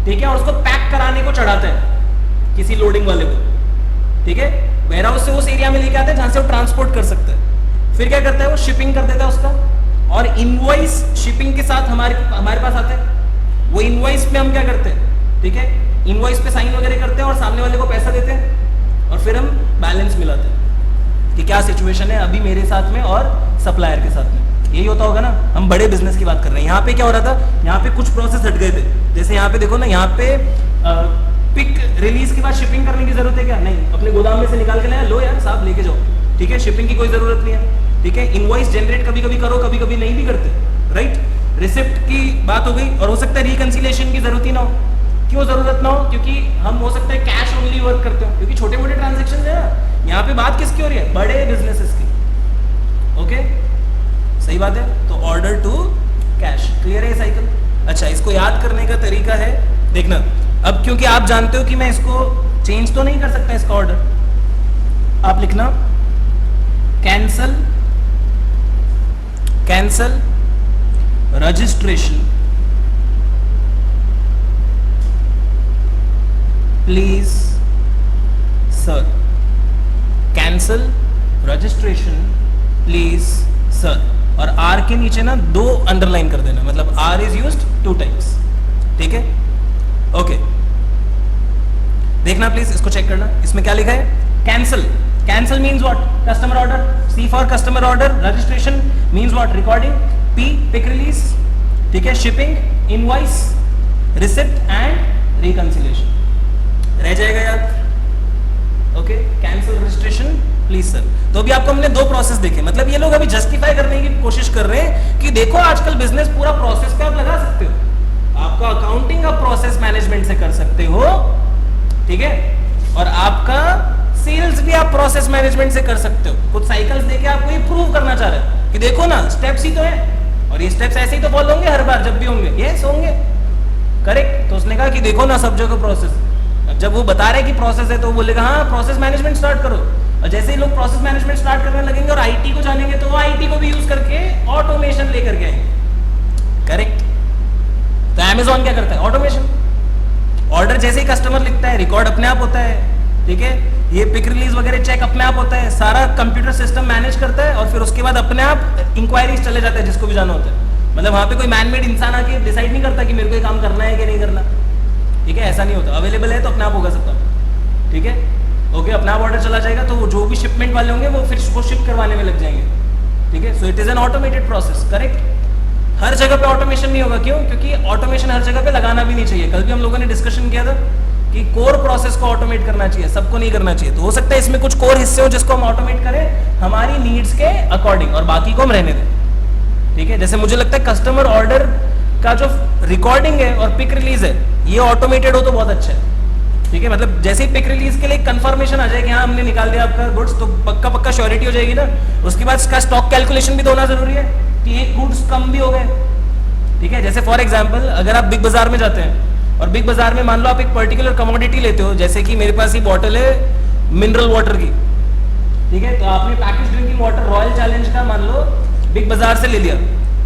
ठीक है, और उसको पैक कराने को चढ़ाता है किसी लोडिंग वाले को, ठीक है। वेयर हाउस से उस एरिया में लेके आता है जहां से वो ट्रांसपोर्ट कर सकता है। फिर क्या करता है, वो शिपिंग कर देता है उसका, और इनवॉइस शिपिंग के साथ हमारे पास आता है। वो इनवॉइस पे हम क्या करते हैं, ठीक है, इनवॉइस पे साइन वगैरह करते हैं और सामने वाले को पैसा देते हैं, और फिर हम बैलेंस मिलाते हैं कि क्या सिचुएशन है अभी मेरे साथ में और सप्लायर के साथ में। यही होता होगा ना, हम बड़े बिजनेस की बात कर रहे हैं। यहाँ पे क्या हो रहा था, यहाँ पे कुछ प्रोसेस हट गए थे। जैसे यहाँ पे देखो ना, यहाँ पे पिक रिलीज के बाद शिपिंग करने की जरूरत है क्या, नहीं, अपने गोदाम में से निकाल के लाया, लो यार साहब लेके जाओ, ठीक है, शिपिंग की कोई जरूरत नहीं है, ठीक है। इनवॉइस जनरेट कभी कभी करो, कभी कभी नहीं भी करते, राइट। रिसिप्ट की बात हो गई, और हो सकता है रिकंसिलिएशन की जरूरत ही ना हो। क्यों जरूरत ना हो, क्योंकि हम हो सकता है कैश ओनली वर्क करते हो, क्योंकि छोटे मोटे ट्रांजेक्शन है ना। यहाँ पे बात किसकी हो रही है, बड़े बिजनेसेस की, ओके, सही बात है। तो ऑर्डर टू कैश, क्लियर है साइकिल। अच्छा, इसको याद करने का तरीका है, देखना, अब क्योंकि आप जानते हो कि मैं इसको चेंज तो नहीं कर सकता इसका ऑर्डर, आप लिखना cancel registration please sir, cancel registration please sir, और आर के नीचे ना 2 अंडरलाइन कर देना, मतलब आर इज यूज्ड 2 टाइम्स, ठीक है, ओके। देखना प्लीज, इसको चेक करना, इसमें क्या लिखा है, cancel. Cancel means what, customer order, C for customer order, registration means what, recording, P pick release, ठीक है, shipping, invoice, receipt and reconciliation. रह जाएगा याद, okay, cancel registration please sir. तो अभी आपको हमने 2 प्रोसेस देखे, मतलब ये लोग अभी जस्टिफाई करने की कोशिश कर रहे हैं कि देखो आजकल बिजनेस पूरा प्रोसेस पे आप लगा सकते हो, आपका अकाउंटिंग आप प्रोसेस मैनेजमेंट से कर सकते हो, ठीक है, और आपका सेल्स भी आप प्रोसेस मैनेजमेंट से कर सकते हो। कुछ साइकिल्स देके आपको ये प्रूव करना चाह रहे हैं कि देखो ना स्टेप्स ही तो है, और ये स्टेप्स ऐसे ही तो फॉलो होंगे हर बार जब भी होंगे, यस होंगे, करेक्ट। तो उसने कहा कि देखो ना सब जगह प्रोसेस, अब जब वो बता रहे कि प्रोसेस है तो वो बोलेगा हाँ प्रोसेस मैनेजमेंट स्टार्ट करो, और जैसे ही लोग प्रोसेस मैनेजमेंट स्टार्ट करने लगेंगे और आईटी को जानेंगे तो वो आईटी को भी यूज करके ऑटोमेशन लेकर के आएंगे, करेक्ट। तो अमेज़न क्या करता है, ऑटोमेशन। ऑर्डर जैसे ही कस्टमर लिखता है रिकॉर्ड अपने आप होता है, ठीक है, ये पिक रिलीज वगैरह चेक अपने आप होता है, सारा कंप्यूटर सिस्टम मैनेज करता है, और फिर उसके बाद अपने आप इंक्वायरीज चले जाते हैं जिसको भी जाना होता है। मतलब वहां पे कोई मैनमेड इंसान आके डिसाइड नहीं करता कि मेरे को ये काम करना है कि नहीं करना, ठीक है, ऐसा नहीं होता। अवेलेबल है तो अपने आप होगा सब काम, ठीक है, ओके, अपना आप ऑर्डर चला जाएगा, तो वो जो भी शिपमेंट वाले होंगे वो फिर वो शिप करवाने में लग जाएंगे, ठीक है। So it is an automated process, correct. हर जगह पे ऑटोमेशन नहीं होगा, क्यों, क्योंकि ऑटोमेशन हर जगह पे लगाना भी नहीं चाहिए। कल भी हम लोगों ने डिस्कशन किया था कि कोर प्रोसेस को ऑटोमेट करना चाहिए, सबको नहीं करना चाहिए। तो हो सकता है इसमें कुछ कोर हिस्से हो जिसको हम ऑटोमेट करें हमारी नीड्स के अकॉर्डिंग, और बाकी को हम रहने दें, ठीक है। जैसे मुझे लगता है कस्टमर ऑर्डर का जो रिकॉर्डिंग है और पिक रिलीज है ये ऑटोमेटेड हो तो बहुत अच्छा है, ठीक है। मतलब जैसे ही पिक रिलीज के लिए कंफर्मेशन आ जाए कि हाँ हमने निकाल दिया आपका गुड्स, तो पक्का श्योरिटी हो जाएगी ना। उसके बाद इसका स्टॉक कैलकुलेशन भी तो होना जरूरी है कि एक गुड्स कम भी हो गए, ठीक है। जैसे फॉर एग्जांपल अगर आप बिग बाजार में जाते हैं और बिग बाजार में मान लो आप एक पर्टिकुलर कमोडिटी लेते हो, जैसे कि मेरे पास ये बॉटल है मिनरल वाटर की, ठीक है, तो आपने package drinking water royal challenge का मान लो बिग बाजार से ले लिया,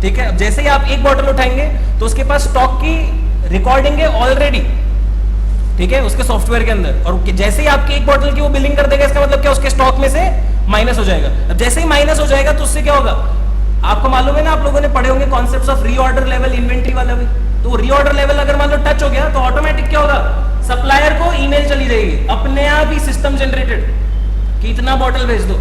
ठीक है। जैसे ही आप एक बॉटल उठाएंगे तो उसके पास स्टॉक की रिकॉर्डिंग है ऑलरेडी, ठीक है, उसके सॉफ्टवेयर के अंदर, और जैसे ही आपकी एक बॉटल की वो बिलिंग कर देगा, इसका मतलब क्या, उसके स्टॉक में से माइनस हो जाएगा। अब जैसे ही माइनस हो जाएगा तो उससे क्या होगा, आपको मालूम है ना, आप लोगों ने पढ़े होंगे concepts of reorder level, inventory वाला भी। तो रीऑर्डर लेवल अगर मान लो टच हो गया तो ऑटोमेटिक क्या होगा, सप्लायर को ईमेल चली जाएगी अपने आप ही सिस्टम जनरेटेड कि इतना बॉटल भेज दो,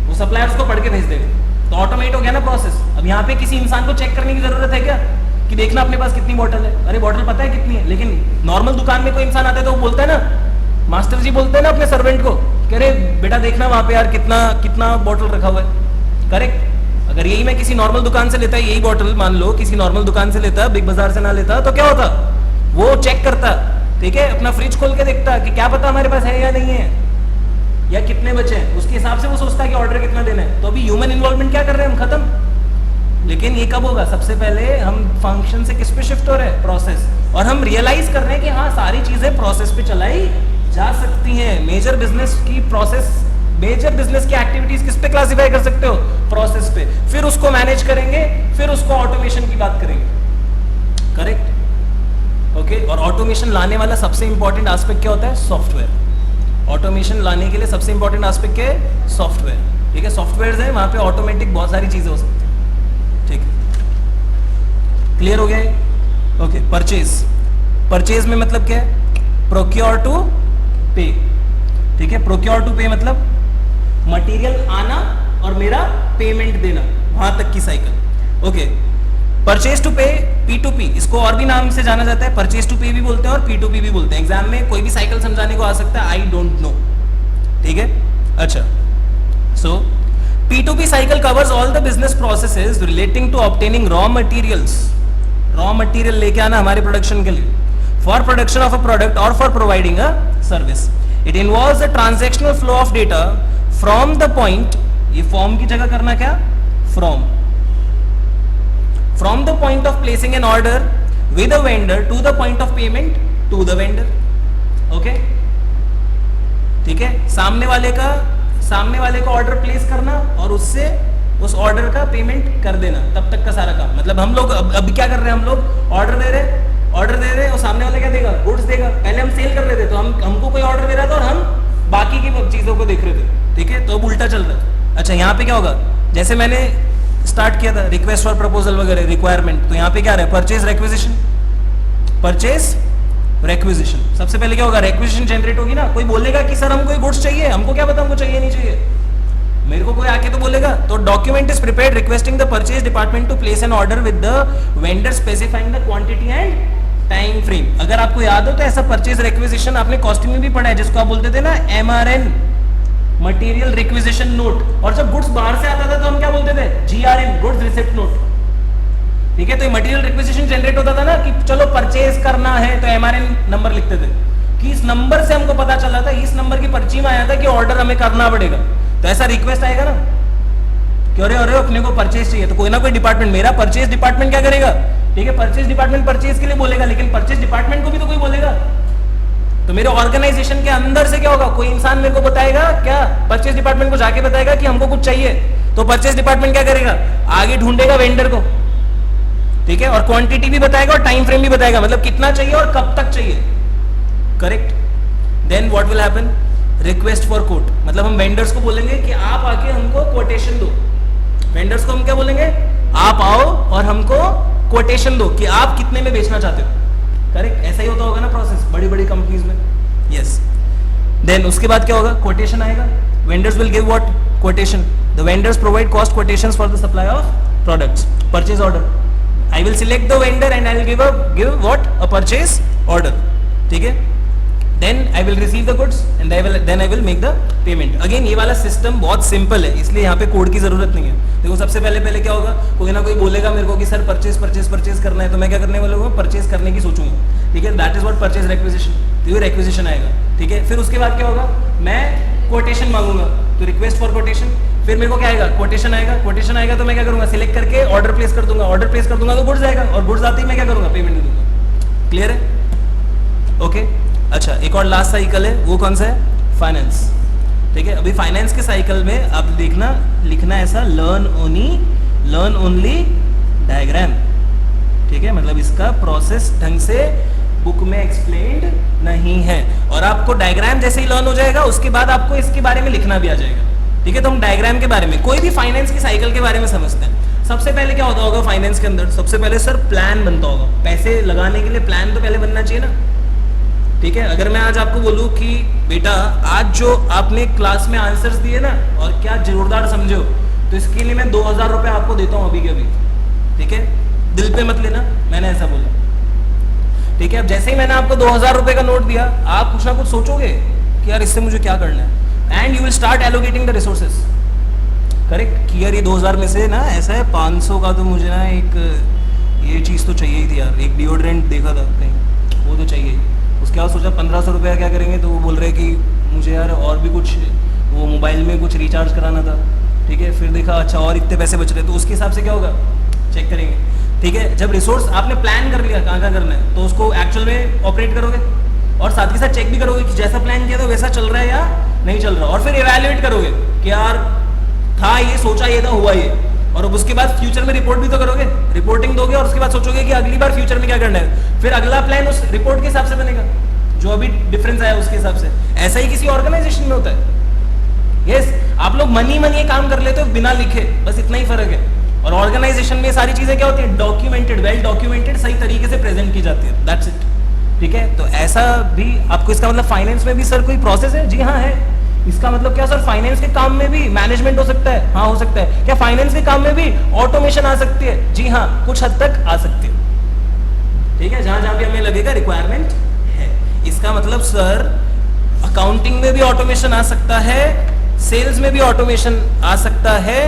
वो सप्लायर उसको पढ़ के भेज देगा, तो ऑटोमेट हो गया ना प्रोसेस। अब यहाँ पे किसी इंसान को चेक करने की जरूरत है क्या कि देखना अपने पास कितनी बॉटल है, अरे बॉटल पता है कितनी है, लेकिन नॉर्मल दुकान में कोई इंसान आता है तो वो बोलता है ना, मास्टर जी बोलते हैं ना अपने सर्वेंट को, कह रहे बेटा देखना वहां पे यार कितना कितना बॉटल रखा हुआ है, करेक्ट। अगर यही मैं किसी नॉर्मल दुकान से लेता, यही बॉटल मान लो किसी नॉर्मल दुकान से लेता, बिग बाजार से ना लेता, तो क्या होता, वो चेक करता, ठीक है, अपना फ्रिज खोल के देखता कि क्या पता हमारे पास है या नहीं है, या कितने बचे हैं, उसके हिसाब से वो सोचता है कि ऑर्डर कितना देना है। तो अभी ह्यूमन इन्वॉल्वमेंट क्या कर रहे हैं हम, खत्म। लेकिन ये कब होगा, सबसे पहले हम फंक्शन से किस पे शिफ्ट हो रहे हैं, प्रोसेस, और हम रियलाइज कर रहे हैं कि हाँ सारी चीजें प्रोसेस पे चलाई जा सकती हैं। मेजर बिजनेस की प्रोसेस, मेजर बिजनेस की एक्टिविटीज किस पे क्लासिफाई कर सकते हो, प्रोसेस पे, फिर उसको मैनेज करेंगे, फिर उसको ऑटोमेशन की बात करेंगे, करेक्ट, ओके। और ऑटोमेशन लाने वाला सबसे इंपॉर्टेंट एस्पेक्ट क्या होता है, सॉफ्टवेयर। ऑटोमेशन लाने के लिए सबसे इंपॉर्टेंट एस्पेक्ट क्या है, सॉफ्टवेयर, ठीक है। सॉफ्टवेयर है, वहां पे ऑटोमेटिक बहुत सारी चीजें हो सकती है, ठीक है, क्लियर हो गया। ओके, परचेज, परचेज में मतलब क्या है, प्रोक्योर टू पे, ठीक है। प्रोक्योर टू पे मतलब मटेरियल आना और मेरा पेमेंट देना, वहां तक की साइकिल, ओके। परचेज टू पे, P2P, इसको और भी नाम से जाना जाता है, परचेज टू पे भी बोलते हैं और P2P भी बोलते हैं। एग्जाम में कोई भी साइकिल समझाने को आ सकता है, आई डोंट नो, ठीक है। अच्छा, so P2P cycle covers all the business processes relating to obtaining raw materials, raw material लेके आना हमारे प्रोडक्शन के लिए, for production of a product और for providing a service. It involves the transactional flow of data from the point, ये form की जगह करना क्या, from the point of placing an order with a vendor to the point of payment to the vendor, okay, ठीक है। सामने वाले का ऑर्डर प्लेस करना और उससे उस ऑर्डर का पेमेंट कर देना, तब तक का सारा काम। मतलब हम लोग अब क्या कर रहे हैं, हम लोग ऑर्डर दे रहे हैं और सामने वाला क्या देगा, गुड्स देगा। पहले हम सेल कर रहे थे तो हमको कोई ऑर्डर दे रहा था और हम बाकी की चीजों को देख रहे थे, ठीक है, तो अब उल्टा चल रहा है। अच्छा, यहाँ पे क्या होगा, जैसे मैंने स्टार्ट किया था रिक्वेस्ट फॉर प्रपोजल वगैरह, रिक्वायरमेंट, तो यहाँ पे क्या रहा है, परचेज रिक्विजिशन, परचेज रिक्विजिशन। सबसे पहले क्या होगा, रिक्विजिशन जनरेट होगी ना, कोई बोलेगा कि सर हमको गुड्स चाहिए, हमको क्या पता हमको चाहिए नहीं चाहिए, मेरे को कोई आके तो बोलेगा। तो document is prepared requesting the purchase department to place an order with the vendor specifying the quantity and time frame. अगर आपको याद हो तो ऐसा परचेज रिक्विजिशन आपने कॉस्टिंग में भी पढ़ा है, जिसको आप बोलते थे ना MRN, मटेरियल रिक्विजिशन नोट। और जब गुड्स बाहर से आता था तो हम क्या बोलते थे, GRN, गुड्स रिसिप्ट नोट, ठीक है। तो ये मटेरियल रिक्विजिशन जनरेट होता था ना कि चलो परचेज करना है, तो MRN नंबर लिखते थे कि इस नंबर से हमको पता चला था, इस नंबर की पर्ची में आया था कि ऑर्डर हमें करना पड़ेगा। तो ऐसा रिक्वेस्ट आएगा ना कि अरे अपने को परचेज चाहिए, तो कोई ना कोई डिपार्टमेंट, मेरा परचेज डिपार्टमेंट क्या करेगा, ठीक है, परचेज डिपार्टमेंट परचेज के लिए बोलेगा, लेकिन परचेज डिपार्टमेंट को भी तो कोई बोलेगा। तो मेरे ऑर्गेनाइजेशन के अंदर से क्या होगा, कोई इंसान मेरे को बताएगा क्या, परचेज डिपार्टमेंट को जाके बताएगा कि हमको कुछ चाहिए, तो परचेज डिपार्टमेंट क्या करेगा, आगे ढूंढेगा वेंडर को, ठीक है, और क्वांटिटी भी बताएगा और टाइम फ्रेम भी बताएगा, मतलब कितना चाहिए और कब तक चाहिए, correct. Then what will happen, request for quote, मतलब हम वेंडर्स को बोलेंगे कि आप आके हमको कोटेशन दो। वेंडर्स को हम क्या बोलेंगे, आप आओ और हमको कोटेशन दो कि आप कितने में बेचना चाहते हो, करेक्ट। ऐसा ही होता होगा ना प्रोसेस बड़ी बड़ी कंपनीज में, यस। देन उसके बाद क्या होगा, कोटेशन आएगा, vendors will give what, quotation. The vendors provide cost quotations for the supply of products. Purchase order, I will select the vendor and I will give what, a purchase order, ठीक है। Then I will receive the goods and then I will make the payment. Again ये वाला system बहुत simple है, इसलिए यहाँ पे code की जरूरत नहीं है। देखो सबसे पहले क्या होगा, कोई ना कोई बोलेगा मेरे को कि सर परचेज करना है, तो मैं क्या करने वाला हूँ, परचेज करने की सोचूंगा, ठीक है, that is what purchase requisition, तो ये रिक्विजिशन आएगा, ठीक है। फिर उसके बाद क्या होगा, मैं कोटेशन मांगूंगा, तो रिक्वेस्ट फॉर कोटेशन, फिर मेरे को क्या आएगा, कोटेशन आएगा, तो मैं क्या करूंगा, सिलेक्ट करके ऑर्डर प्लेस कर दूंगा, तो गुड्स आएगा, और गुड्स आते ही मैं क्या करूंगा, पेमेंट दे दूंगा। क्लियर है, ओके। अच्छा, एक और लास्ट साइकिल है, वो कौन सा है, फाइनेंस, ठीक है। अभी फाइनेंस के साइकिल में अब देखना, लिखना ऐसा, लर्न ओनली डायग्राम, ठीक है, मतलब इसका प्रोसेस ढंग से बुक में एक्सप्लेन्ड नहीं है, और आपको डायग्राम जैसे ही लर्न हो जाएगा उसके बाद आपको इसके बारे में लिखना भी आ जाएगा, ठीक है। तो हम डायग्राम के बारे में, कोई भी फाइनेंस की साइकिल के बारे में समझते हैं। सबसे पहले क्या होता होगा फाइनेंस के अंदर, सबसे पहले सर प्लान बनता होगा, पैसे लगाने के लिए प्लान तो पहले बनना चाहिए ना, ठीक है। अगर मैं आज आपको बोलूं कि बेटा आज जो आपने क्लास में आंसर्स दिए ना और क्या जोरदार समझो, तो इसके लिए मैं 2000 रुपए आपको देता हूं अभी के अभी, ठीक है। दिल पे मत लेना, मैंने ऐसा बोला, ठीक है। अब जैसे ही मैंने आपको 2000 रुपए का नोट दिया, आप कुछ ना कुछ सोचोगे कि यार इससे मुझे क्या करना है, and you will start allocating the resources, correct, कि यार ये 2000 में से ना ऐसा है 500 का तो मुझे ना एक ये चीज़ तो चाहिए ही थी यार, एक डिओड्रेंट देखा था कहीं, वो तो चाहिए। उसके बाद सोचा 1500 रुपया क्या करेंगे, तो वो बोल रहे कि मुझे यार और भी कुछ वो मोबाइल में कुछ रिचार्ज कराना था, ठीक है। फिर देखा अच्छा और इतने पैसे बच रहे, तो उसके हिसाब से क्या होगा चेक करेंगे, ठीक है। जब रिसोर्स आपने प्लान कर लिया कहाँ करना है, तो उसको एक्चुअल में ऑपरेट करोगे और साथ के साथ चेक भी करोगे कि जैसा प्लान किया था वैसा चल रहा है या नहीं चल रहा, और फिर इवैल्यूएट करोगे कि यार था ये, सोचा ये था, हुआ ये, और अब उसके बाद फ्यूचर में रिपोर्ट भी तो करोगे, रिपोर्टिंग दोगे और उसके बाद सोचोगे कि अगली बार फ्यूचर में क्या करना है, फिर अगला प्लान उस रिपोर्ट के हिसाब से बनेगा, जो अभी डिफरेंस आया उसके हिसाब से। ऐसा ही किसी ऑर्गेनाइजेशन में होता है। यस, आप लोग मनी काम कर लेते हो बिना लिखे, बस इतना ही फर्क है। और ऑर्गेनाइजेशन में सारी चीजें क्या होती है, डॉक्यूमेंटेड, वेल डॉक्यूमेंटेड, सही तरीके से प्रेजेंट की जाती है, दैट्स इट, ठीक है। तो ऐसा भी आपको, इसका मतलब फाइनेंस में भी सर कोई प्रोसेस है, जी हाँ है। इसका मतलब क्या सर, फाइनेंस के काम में भी मैनेजमेंट हो सकता है, हाँ हो सकता है। क्या फाइनेंस के काम में भी ऑटोमेशन आ सकती है, जी हाँ कुछ हद तक आ सकती है, ठीक है, जहां जहां भी हमें लगेगा रिक्वायरमेंट है। इसका मतलब सर अकाउंटिंग में भी ऑटोमेशन आ सकता है, सेल्स में भी ऑटोमेशन आ सकता है,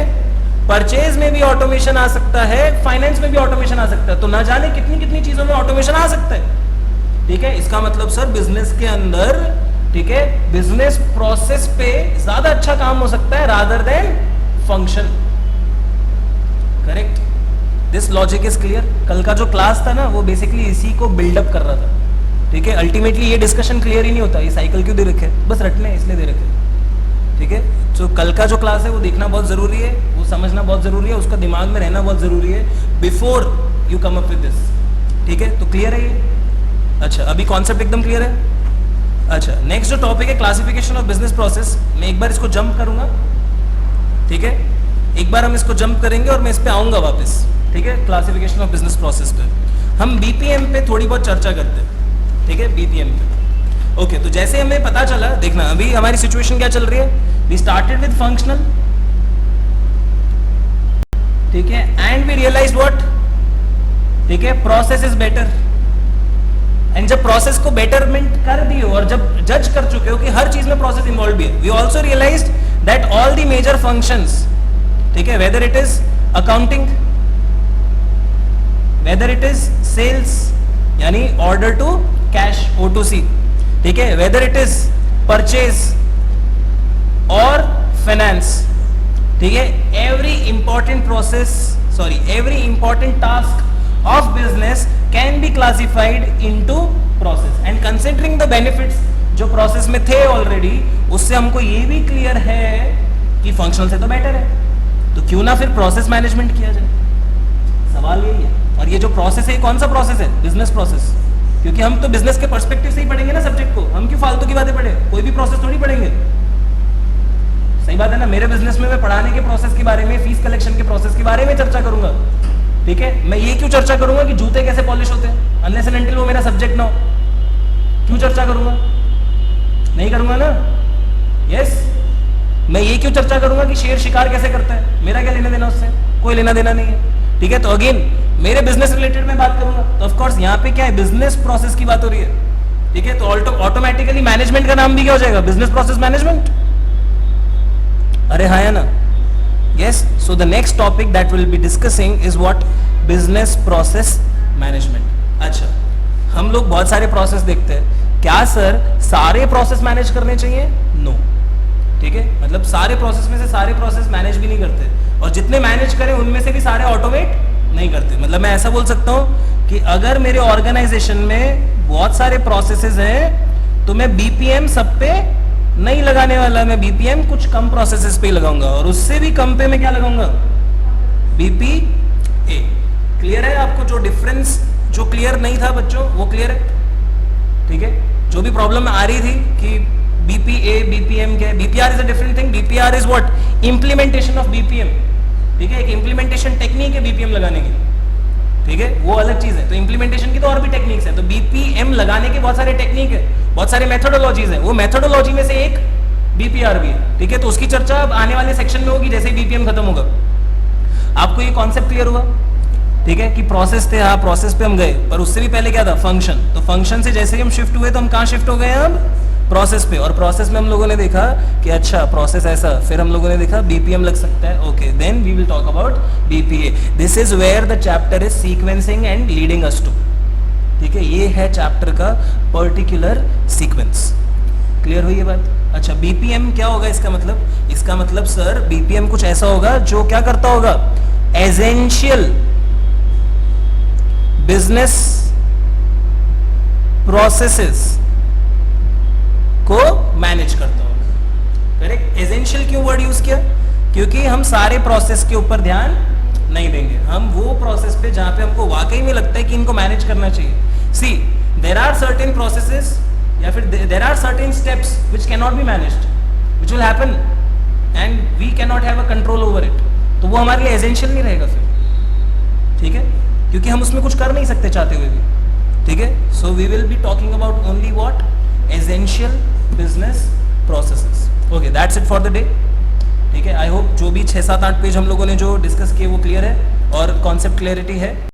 परचेज में भी ऑटोमेशन आ सकता है, फाइनेंस में भी ऑटोमेशन आ सकता है, तो ना जाने कितनी कितनी चीजों में ऑटोमेशन आ सकता है, ठीक है। इसका मतलब सर बिजनेस के अंदर, ठीक है, बिजनेस प्रोसेस पे ज्यादा अच्छा काम हो सकता है rather than function, correct. This logic is clear. कल का जो क्लास था ना वो बेसिकली इसी को बिल्डअप कर रहा था, ठीक है। अल्टीमेटली ये डिस्कशन क्लियर ही नहीं होता, ये साइकिल क्यों दे रखे, बस रटने इसलिए दे रखे, ठीक है। तो कल का जो क्लास है वो देखना बहुत जरूरी है, वो समझना बहुत जरूरी है, उसका दिमाग में रहना बहुत जरूरी है before you come up with this, ठीक है। तो क्लियर है ये? अच्छा, अभी कॉन्सेप्ट एकदम क्लियर है। अच्छा, नेक्स्ट जो टॉपिक है क्लासिफिकेशन ऑफ बिजनेस प्रोसेस, मैं एक बार इसको जंप करूंगा, ठीक है। एक बार हम इसको जंप करेंगे और मैं इस पे आऊंगा वापस, ठीक है। क्लासिफिकेशन ऑफ बिजनेस प्रोसेस पे हम बीपीएम पे थोड़ी बहुत चर्चा करते हैं, ठीक है, बीपीएम पे। ओके, तो जैसे हमें पता चला, देखना अभी हमारी सिचुएशन क्या चल रही है, वी स्टार्टेड विद फंक्शनल, ठीक है, एंड वी रियलाइज व्हाट, ठीक है, प्रोसेस इज बेटर। एंड जब प्रोसेस को बेटरमेंट कर दिए और जब जज कर चुके हो कि हर चीज में प्रोसेस इन्वॉल्व भी है, we also realized that all the major functions, ठीक है, whether it is accounting, whether it is sales यानी ऑर्डर टू कैश O2C, ठीक है, वेदर इट इज परचेज और फाइनेंस, ठीक है, every important process, sorry every important task of business can be classified into process and considering the benefits जो process में थे already, उससे हमको ये भी क्लियर है कि फंक्शनल से तो बेटर है, तो क्यों ना फिर प्रोसेस मैनेजमेंट किया जाए, सवाल यही है। और ये जो प्रोसेस है कौन सा प्रोसेस है, बिजनेस प्रोसेस, क्योंकि हम तो बिजनेस के पर्सपेक्टिव से ही पढ़ेंगे ना सब्जेक्ट को, हम क्यों फालतू की बातें पढ़े, कोई भी प्रोसेस थोड़ी पढ़ेंगे, सही बात है ना। मेरे बिजनेस में मैं पढ़ाने के प्रोसेस के बारे में, फीस कलेक्शन के प्रोसेस के बारे में चर्चा करूंगा, ठीक है। मैं ये क्यों चर्चा करूंगा कि जूते कैसे पॉलिश होते हैं, अनलेस एंड अनटिल वो मेरा सब्जेक्ट ना हो, क्यों चर्चा करूंगा, नहीं करूंगा ना, यस। मैं ये क्यों चर्चा करूंगा कि शेर शिकार कैसे करता है, मेरा क्या लेना देना उससे, कोई लेना देना नहीं है, ठीक है। तो अगेन मेरे बिजनेस रिलेटेड में बात करूंगा, तो ऑफ कोर्स यहाँ पे क्या है, बिजनेस प्रोसेस की बात हो रही है, ठीक है। तो ऑटोमेटिकली मैनेजमेंट का नाम भी क्या हो जाएगा, बिजनेस प्रोसेस मैनेजमेंट, अरे हाँ है ना, yes. So the next topic that we'll be discussing is what, business process management। अच्छा, हम लोग बहुत सारे प्रोसेस देखते हैं, क्या सर सारे प्रोसेस मैनेज करने चाहिए, नो, ठीक है। मतलब सारे प्रोसेस में से सारे प्रोसेस मैनेज भी नहीं करते, और जितने मैनेज करें उनमें से भी सारे ऑटोमेट नहीं करते। मतलब मैं ऐसा बोल सकता हूं कि अगर मेरे ऑर्गेनाइजेशन में बहुत सारे प्रोसेसेस हैं तो मैं बीपीएम सब पे नहीं लगाने वाला, मैं बीपीएम कुछ कम प्रोसेसेस पे ही लगाऊंगा, और उससे भी कम पे मैं क्या लगाऊंगा, बीपीए। क्लियर है आपको, जो डिफरेंस जो क्लियर नहीं था बच्चों वो क्लियर है, ठीक है। जो भी प्रॉब्लम आ रही थी कि बीपीए बीपीएम क्या है, BPR is a different thing, BPR is what, implementation of BPM, ठीक है। एक इंप्लीमेंटेशन टेक्निक है बीपीएम लगाने की, ठीक है, वो अलग चीज है। तो इंप्लीमेंटेशन की तो और भी टेक्निक्स है, तो बीपीएम लगाने के बहुत सारे टेक्निक है, बहुत सारे मेथोडोलॉजीज है, वो मेथोडोलॉजी में से एक बीपीआर भी है, ठीक है। तो उसकी चर्चा अब आने वाले सेक्शन में होगी जैसे ही बीपीएम खत्म होगा। आपको ये कॉन्सेप्ट क्लियर हुआ, ठीक है कि प्रोसेस थे, हाँ प्रोसेस पे हम गए, पर उससे भी पहले क्या था, फंक्शन। तो फंक्शन से जैसे ही हम शिफ्ट हुए तो हम कहाँ शिफ्ट हो गए अब, प्रोसेस पे। और प्रोसेस में हम लोगों ने देखा कि अच्छा प्रोसेस ऐसा, फिर हम लोगों ने देखा बीपीएम लग सकता है, okay, then we will talk about BPA. This is where the chapter is sequencing and leading us to, ठीक है, ये है चैप्टर का पर्टिकुलर सीक्वेंस। क्लियर हुई ये बात? अच्छा, बीपीएम क्या होगा इसका मतलब? इसका मतलब सर बीपीएम कुछ ऐसा होगा जो क्या करता होगा, एसेंशियल बिजनेस प्रोसेसेस को मैनेज करता होगा। करेक्ट? एसेंशियल क्यों वर्ड यूज किया? क्योंकि हम सारे प्रोसेस के ऊपर ध्यान नहीं देंगे, हम वो प्रोसेस पे जहां पे हमको वाकई में लगता है कि इनको मैनेज करना चाहिए। See, there are certain processes या फिर there are certain steps which can not be managed, which will happen and we can not have a control over it, तो वो हमारे लिए एसेंशियल नहीं रहेगा फिर, ठीक है, क्योंकि हम उसमें कुछ कर नहीं सकते चाहते हुए भी, ठीक है। So we will be talking about only what, essential business processes. Okay, that's it for the day, ठीक है। आई होप जो भी 6, 7, 8 पेज हम लोगों ने जो डिस्कस किए वो क्लियर है और कॉन्सेप्ट क्लियरिटी है।